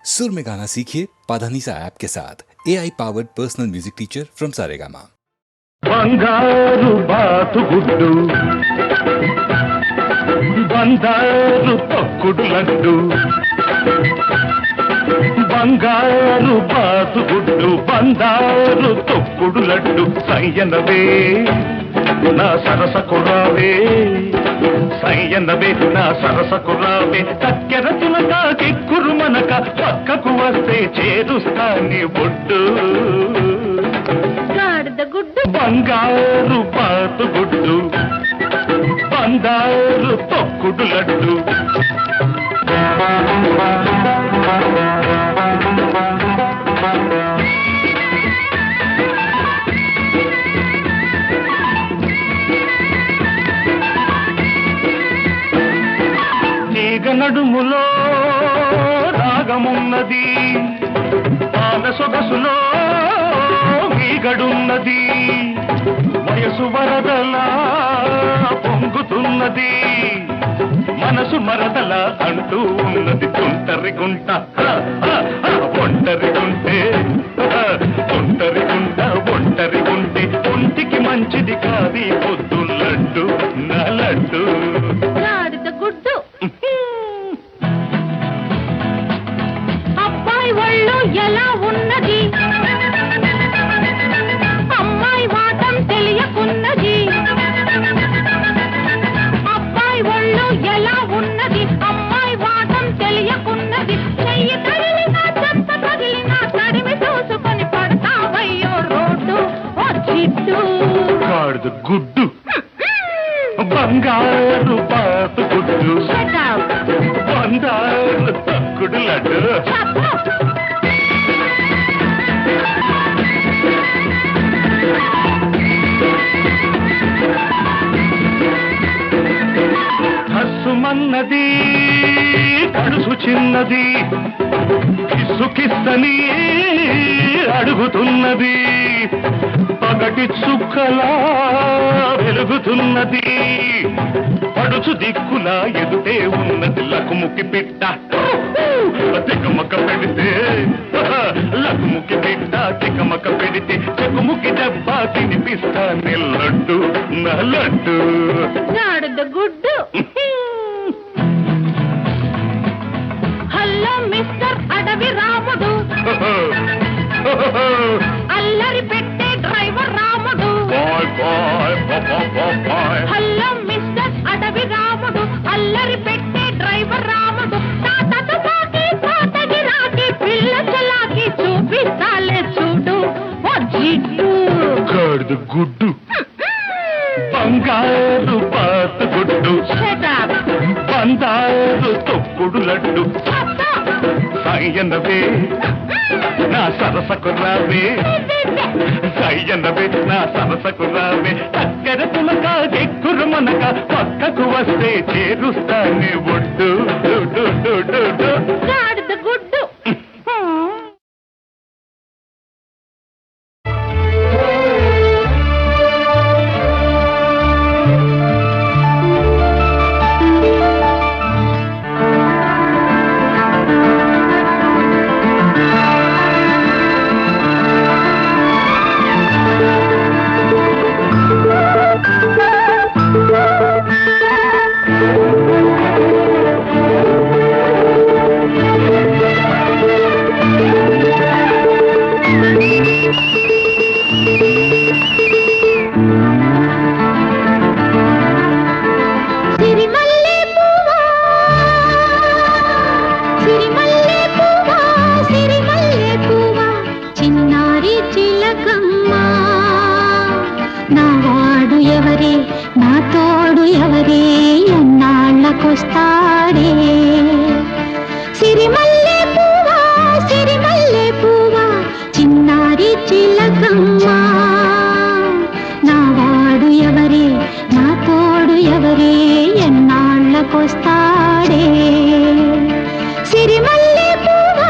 सुर में गाना सीखिए पाधानीसा ऐप के साथ AI powered personal music teacher from Saregama. బంగారు బాతుగుడ్డు బంగారు తొక్కుడు లడ్డు బంగారు బాతుగుడ్డు బంగారు తొక్కుడు లడ్డు సయ్యనవే నా సరస కుర్రావే సయ్యనవే నా సరస కుర్రావే చక్కెర తునక కిక్కురు మనక పక్కకు వస్తే చేరుస్తా నీ బొడ్డు బంగారు బాతుగుడ్డు బంగారు తొక్కుడు లడ్డు తీగ నడుములో రాగమున్నది పాల సొగసులో మీగడున్నది వయసు వరదలా పొంగుతున్నది మనసు మరదల అంటూ ఉన్నది తుంటరి గుంట ఒంటరి గుంటే తుంటరి గుంట ఒంటరి గుంటే ఒంటికి మంచిది కాది పొద్దు లడ్డు నా లడ్డు గుడ్డు అబ్బాయి ఒళ్ళు ఎలా ఉన్నది అమ్మాయి వాటం తెలియకున్నది అబ్బాయి ఒళ్ళు ఎలా ఉన్నది అమ్మాయి వాటం తెలియకున్నది చెయ్యి తగిలినా చెత్త తగిలినా తడిమి చూసుకొని పడతావయ్యో రోడ్డు ఓ జిడ్డు గాడిద గుడ్డు బంగారు బాతుగుడ్డు బంగారు తక్కుడు లడ్డు హస్సుమన్నది కడుసు చిన్నది కిస్సు కిస్తని అడుగుతున్నది పగటి చుక్కలా వెలుగుతున్నది పడుచు దిక్కులా ఎదుటే ఉన్నది లకుముకి పిట్ట తికమక పెడితే లకుముకి పిట్ట తికమక పెడితే చెకుముకి దెబ్బ తినిపిస్తా లడ్డు నా లడ్డు గుడ్డు హలో మిస్టర్ అడవి రాముడు అల్లరి పెట్టే డ్రైవర్ రాముడు హలో మిస్టర్ అడవి రాముడు అల్లరి పెట్టే డ్రైవర్ రాముడు తాతకి రాకి పిల్ల చలాకి చూపిస్తాలే చూడు ఓ జిడ్డు గాడిద గుడ్డు బంగారు బాతుగుడ్డు బంగారు తొక్కుడు లడ్డు సయ్యనవే నా సరసకు రావే సయ్యనవే నా సరసకు రావే చక్కెర తునక ఎక్కురు మనక పక్కకు వస్తే చేరుస్తా నీ ఒడ్డు గాడిద గుడ్డు వస్తాడే సిరిమల్లె పువ్వా చిన్నారి చిలకమ్మ నా వాడు ఎవరే నా తోడు ఎవరే ఎన్నాళ్ళకొస్తాడే సిరిమల్లె పువ్వా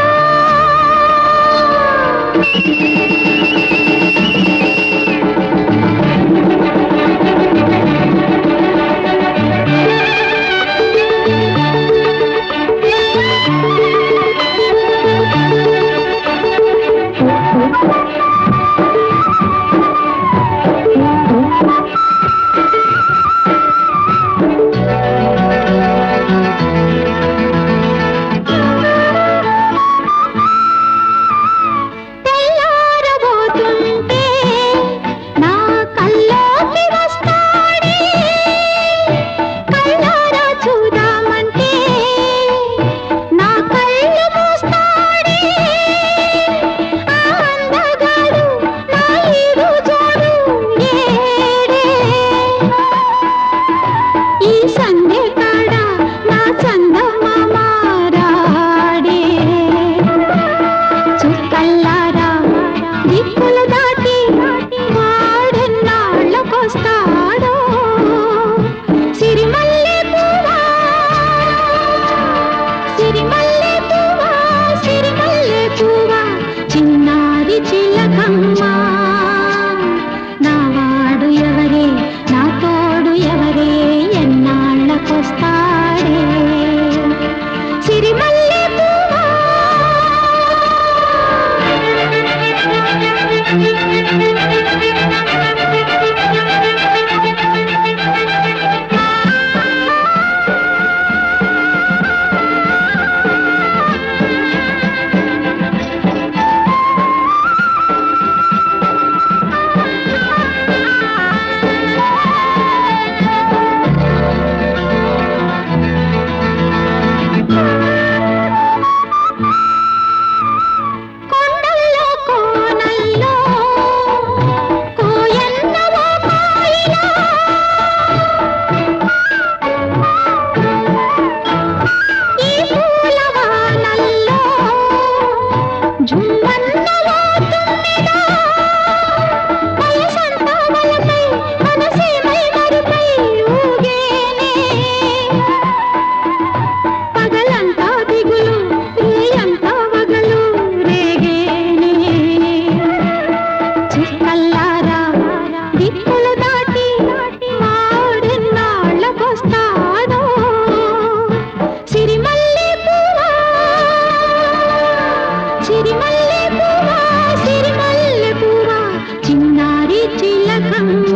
సిరిమల్లె పువ్వా సిరిమల్లె పువ్వా చిన్నారి చిలకమ్మ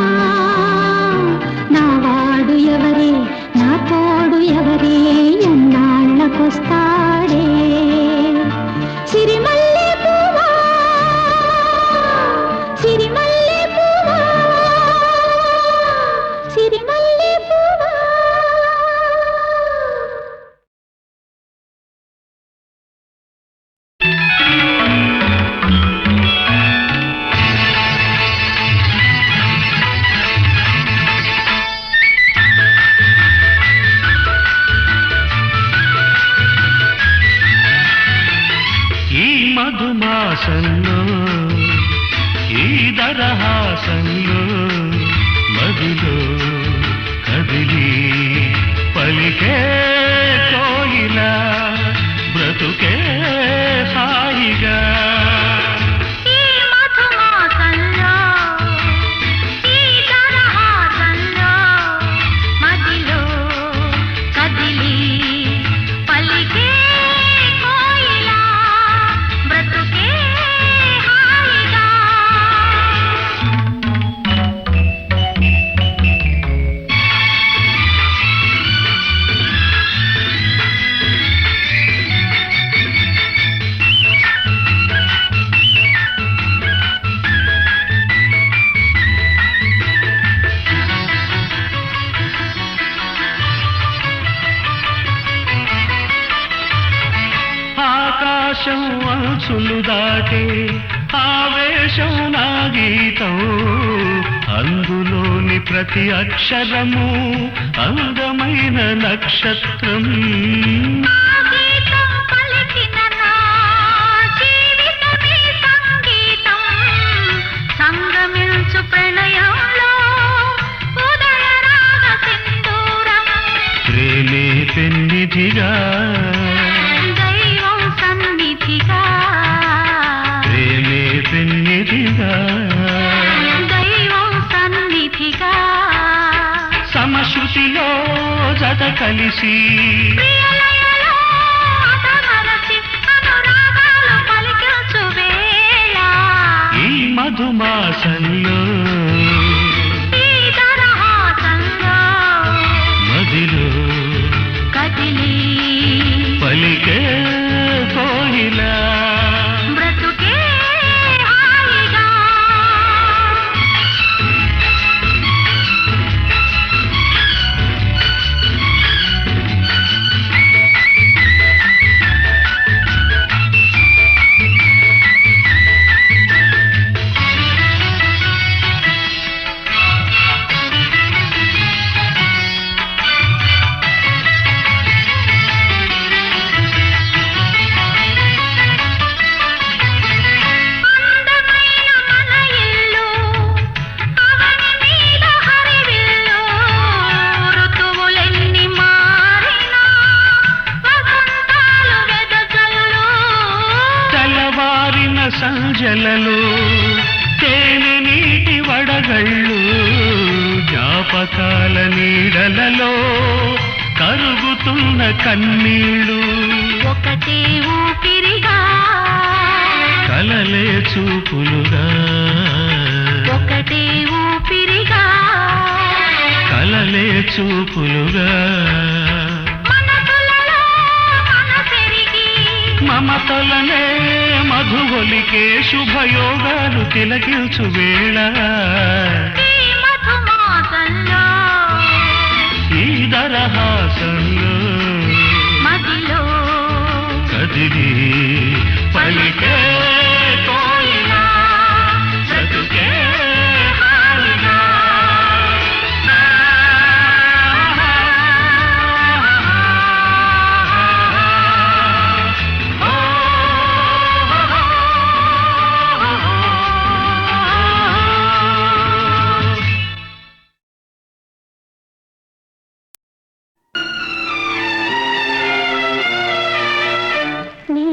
నావాడు ఎవరే నా తోడు ఎవరే ఎన్నాళ్ళకొస్తాడే సిరిమల్లె పువ్వా సిరిమల్లె పువ్వా సిరిమల్లె పువ్వా. ఈ మధుమాసంలో ఈ దరహాసంలో మదిలో కదిలి పలికే కోయిల బ్రతుకే హాయిగా ఈ మధుమాసంలో ఈ దరహాసంలో మదిలో కదిలి పలికే కోయిలా బ్రతుకే హాయిగా. ఆకాశం అంచులు దాటే ఆవేశం నా గీతం అందులోని ప్రతి అక్షరము అందమైన నక్షత్రం నా గీతం పలికిన నా జీవితమే సంగీతం సంగమించు ప్రణయంలో ఉదయ రాగ సింధూరం ప్రేమే పెన్నిధిగా దైవం సన్నిధిగా ప్రేమే పెన్నిధిగా దైవం సన్నిధిగా సమశృతిలో జత కలిసి ప్రియలయలో అతమరచి అనురాగాలు పలికించు వేళ ఈ మధుమాసంలో ఈ దరహాసంలో మదిలో కదిలి పలికే కోయిల బ్రతుకే హాయిగా. అందమైన మన ఇల్లు అవని మీద హరివిల్లు ఋతువులెన్ని మారినా వసంతాలు వెదజల్లు తెల్లవారిన సంజలలో తేనె నీటి వడగళ్ళు జ్ఞాపకాల నీడలలో కరుగుతున్న కన్నీళ్ళు ఒకటే ఊపిరిగా కలలే చూపులుగా ఒకటే ఊపిరిగా కలలే చూపులుగా మనసులలో మనసెరిగి మమతలనే మధువలికే శుభయోగాలు తిలకించు వేళ ఈ మధుమాసంలో ఈ దరహాసంలో మదిలో కదిలి పలికే కోయిల బ్రతుకే హాయిగా. నీ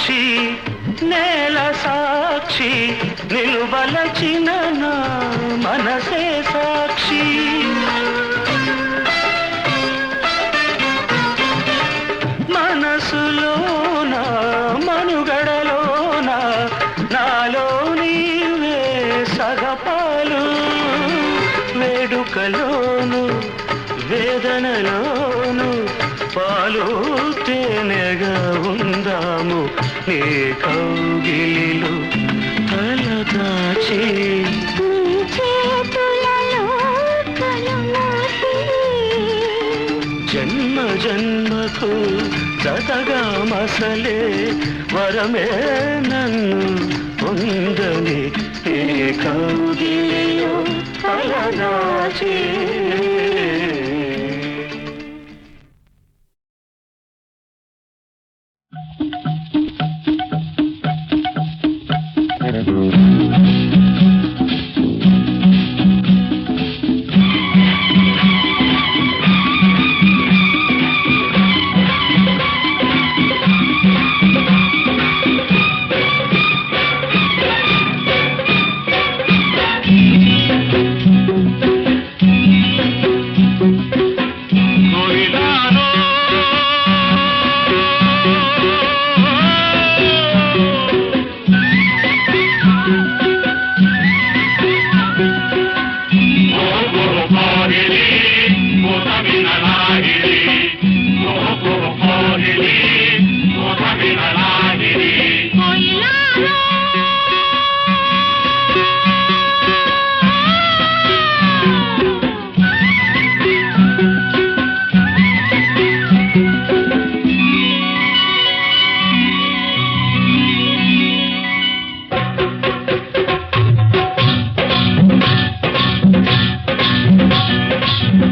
సాక్షి నేల సాక్షి నిలువలచిన నా మనసే సాక్షి మనసులోన మనుగడలోన నాలో నీవే సగపాలు వేడుకలోను వేదనలోను పాలు తేనెగా ఉందాము నీ కౌగిలిలో తలదాచి జన్మ జన్మకు జతగా మసలే వరమే నన్ను పొందని నీ కౌగిలిలో తలదాచి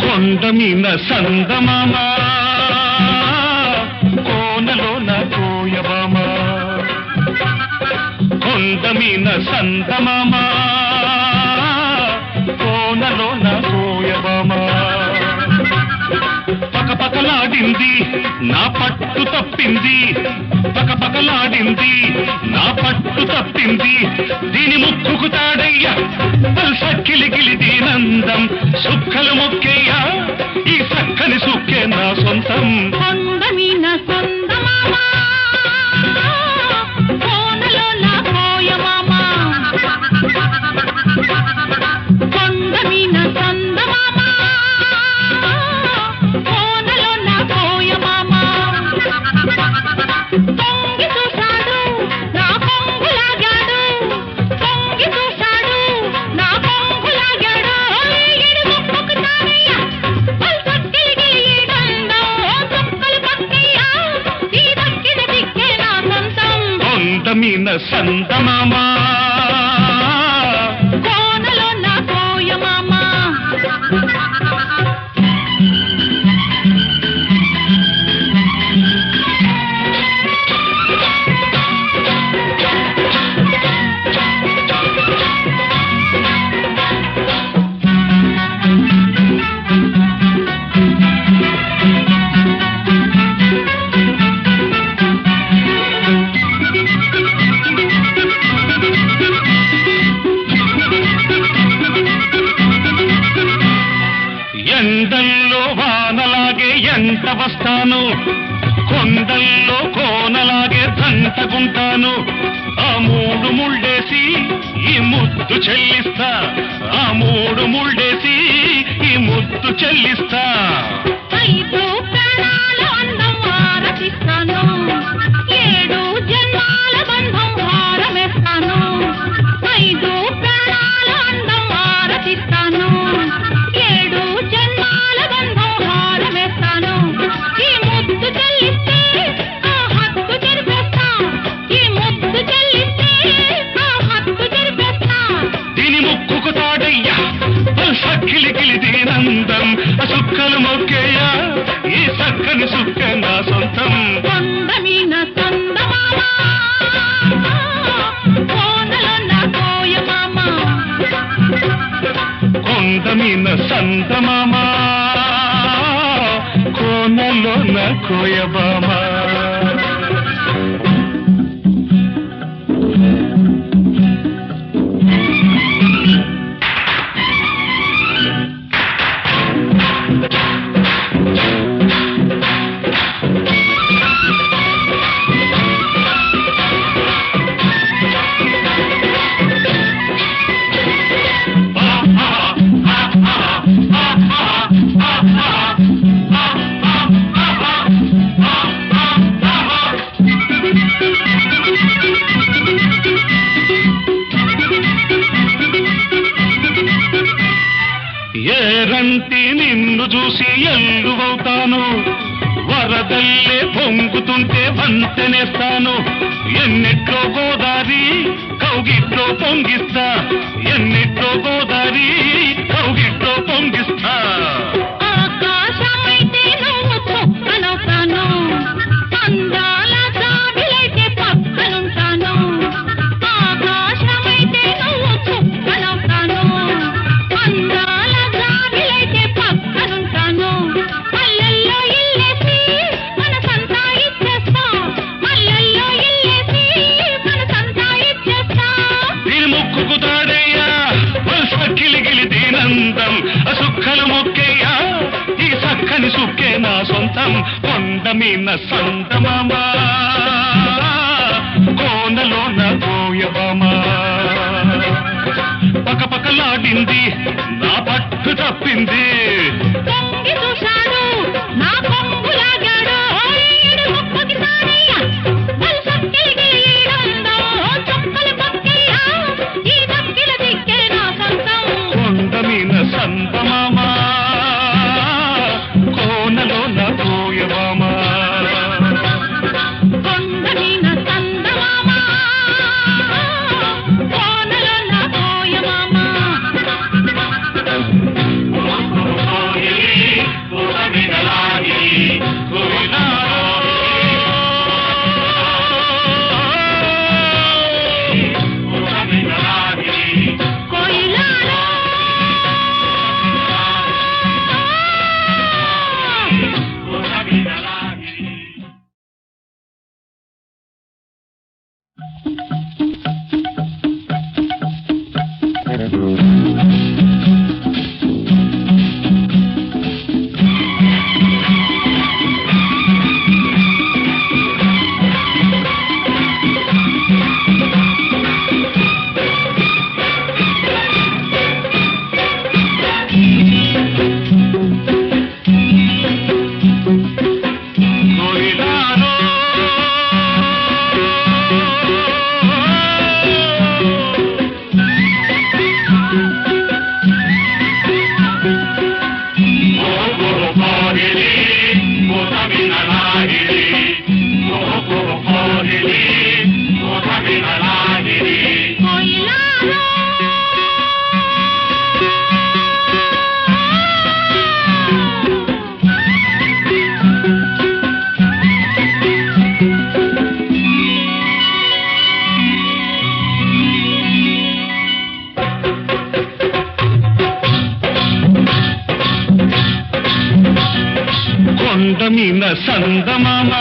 కొండమీన సందమామ కోనలోన కోయబామ కొండమీన సందమామ కోనలోన కోయబామ పకపకలాడింది నా పట్టు తప్పింది పకపకలాడింది నా పట్టు తప్పింది దీని ముక్కుకు తాడయ్యా సక్కిలిగిలి దీనందం సుక్కలు మొక్కేయ్యా ఈ సక్కని సుక్కే నా సొంతం కొండమీన సందమామ కోనలోన కోయమామ కొండమీన సందమామ కోనలోన కోయమామ తొంగి చూశాడు నా కొంగులాగాడు తొంగి చూశాడు నా కొంగులాగాడు ఈడు ముక్కుకు తానయ్యా పల్సక్కిలిగిలి ఈ దండం సుక్కలు పక్కయ్యా ఈ దక్కిన దిక్కే నా సొంతం కొండమీన సందమామ కోనలోన కోయమామ ఎండల్లో వానలాగే ఎంట వస్తాను కొండల్లో కోనలాగే దంటకుంటాను ఆ మూడు ముళ్ళేసి ఈ ముద్దు చెల్లిస్తా ఆ మూడు ముళ్ళేసి ఈ ముద్దు చెల్లిస్తా ఐదు ప్రాణాల అందం ఆరతిస్తాను ఏడు జన్మాల బంధం హారమేస్తాను ఐదు ప్రాణాల అందం ఆరతిస్తాను ఏడు జన్మాల బంధం హారమేస్తాను ఈ ముద్దు చెల్లిస్తే ఆ హక్కు జరిపేస్తా ఈ ముద్దు చెల్లిస్తే ఆ హక్కు జరిపేస్తా దీని ముక్కుకు తాడయ్యా సక్కిలికిలి దీనందం సుక్కలు మొక్కేయ్యా ఈ సక్కని సుక్క నా సొంతం కొండమీన సందమామ కోనలోన కోయమామ కొండమీన సందమామ కోనలోన కోయబామ ఎలుగంటి నిన్ను చూసి ఎల్లువవుతాను వరదల్లే పొంగుతుంటే వంతెనేస్తాను ఎన్నిట్లో గోదారి కౌగిట్లో పొంగిస్తా ఎన్నిట్లో గోదారి కౌగిట్లో పొంగిస్తా ఆకాశమైతే నువ్వు చుక్కనవుతాను అందాల జాబిలైతే పక్కనుంటాను ఆకాశమైతే నువ్వు చుక్కనవుతాను అందాల జాబిలైతే పక్కనుంటాను మల్లెల్లో ఇల్లేసి మనసంతా ఇచ్చేస్తా మల్లెల్లో ఇల్లేసి మనసంతా ఇచ్చేస్తా దీని ముక్కుకు తాడయ్యా సక్కిలిగిలి దీనందం సుక్కలు మొక్కయ్యా ఈ సక్కని సుక్కే నా సొంతం కొండ మీన సంతమామా కోనలో నా కోయబామా పకపకలాడింది నా పట్టు తప్పింది పొంగి చూశాడు నా కొంగు లాగాడు ఈడు ముక్కుకి సారయ్య వలసక్కిలిగిలి ఈడందో చుక్కలు పక్కయ్య ఈ దక్కిల దిక్కే నా సొంతం కొండ మీన సంతమామా కోనలో నా కోయబామా కొండ మీద సందమామ కోనలో నా కోయమామ కోయిలాలో కోయిలాలో కోయిలాలో కొండ మీన సందమామ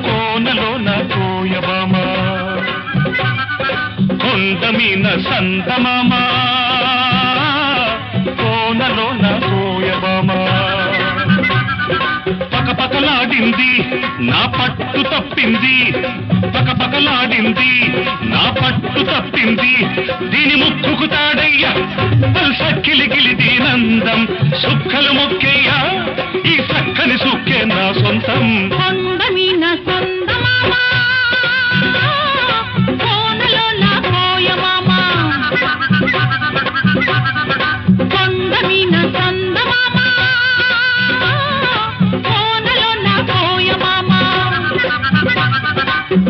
కోనలో నా కోయబామా కొండ మీన సందమామ కోనలో నా కోయబామా పకపకలాడింది నా పట్టు తప్పింది పకపకలాడింది నా పట్టు తప్పింది దీని ముక్కుకు తాడయ్యా సక్కిలిగిలి దీనందం సుక్కలు మొక్కయ్యా ఈ సక్కని సుక్కే నా సొంతం కొండ మీద సందమామ కోనలో నా కోయమామ కొండ మీద సందమామ కోనలో నా కోయమామ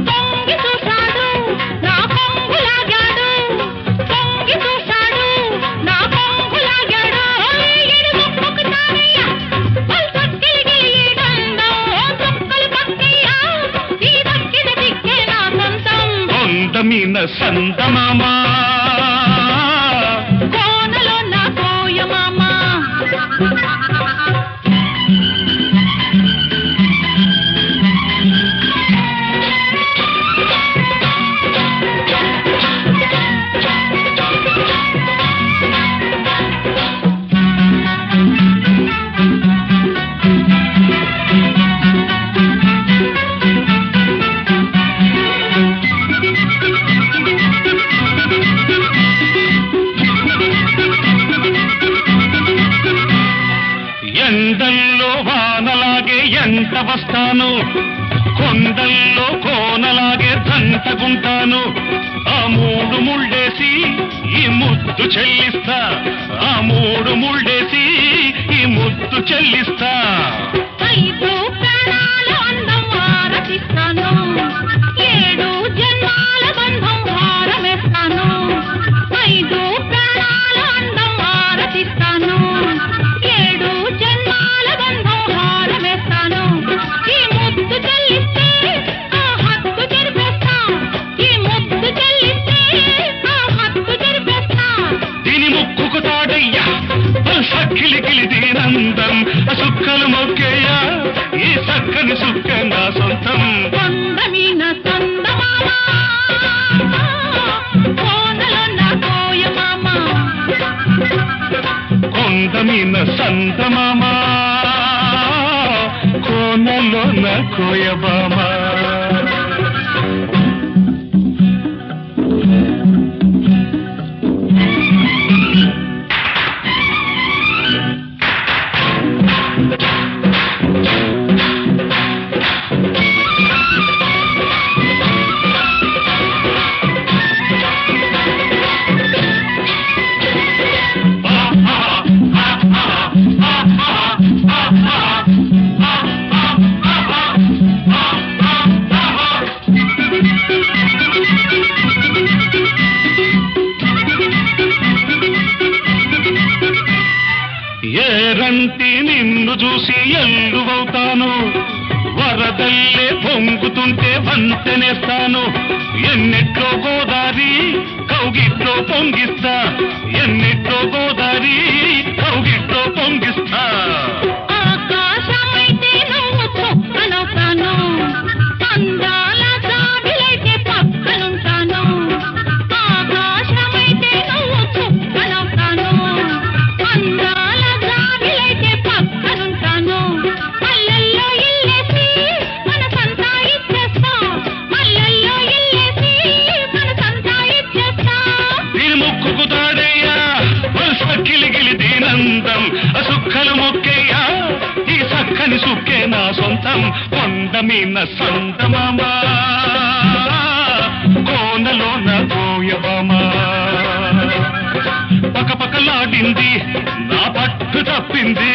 పొంగి చూశాడు నా కొంగు లాగాడు పొంగి చూశాడు నా కొంగు లాగాడు ఈడు ముక్కుకు తారయ్య వలసక్కిలిగిలి ఈడందో చుక్కలు పక్కయ్య ఈ దక్కిన దిక్కే నా సొంతం కొండ మీన సందమామా కోనలో నా కోయమామ ఎండల్లో వానలాగే ఎంట వస్తాను కొండల్లో కోనలాగే దంటగుంటాను ఆ మూడు ముళ్ళేసి ఈ ముద్ద ముద్దు చెల్లిస్తా ఆ మూడు ముళ్ళేసి ఈ ముద్దు చెల్లిస్తా 5 ప్రాణాల అందం ఆరతిస్తాను 7 జన్మాల బంధం హారమేస్తాను 5 ప్రాణాల అందం ఆరతిస్తాను 7 జన్మాల బంధం హారమేస్తాను ఈ ముద్దు చెల్లిస్తే ఆ హక్కు జరిపేస్తా ఈ ముద్దు చెల్లిస్తే ఆ హక్కు జరిపేస్తా దీని ముక్కుకు తాడయ్యా సక్కిలికిలి దీనందం సుక్కలు మొక్కేయ్యా ఈ సక్కని సుక్క నా సొంతం కొండమీన సందమామ కోనలో నా కోయమామ కొండ మీద సంతమామా కోనలో నా కోయబామా ఏరంటి నిన్ను చూసి ఎల్లువవుతాను వరదల్లే పొంగుతుంటే వంతెనేస్తాను ఎన్నిట్లో గోదారి కౌగిట్లో పొంగిస్తా ఎన్నిట్లో గోదారి కౌగిట్లో పొంగిస్తా ఆకాశమైతే నువ్వు చుక్కనవుతాను అందాల జాబిలైతే పక్కనుంటాను ఆకాశమైతే నువ్వు చుక్కనవుతాను అందాల జాబిలైతే పక్కనుంటాను మల్లెల్లో ఇల్లేసి మనసంతా ఇచ్చేస్తా మల్లెల్లో ఇల్లేసి మనసంతా ఇచ్చేస్తా దీని ముక్కుకు తాడయ్యా సక్కిలిగిలి దీనందం సుక్కలు మొక్కేయ్యా ఈ సక్కని సుక్కే నా సొంతం కొండ మీద సంతమామా కోనలో నా కోయబామా పకపకలాడింది నా పట్టు తప్పింది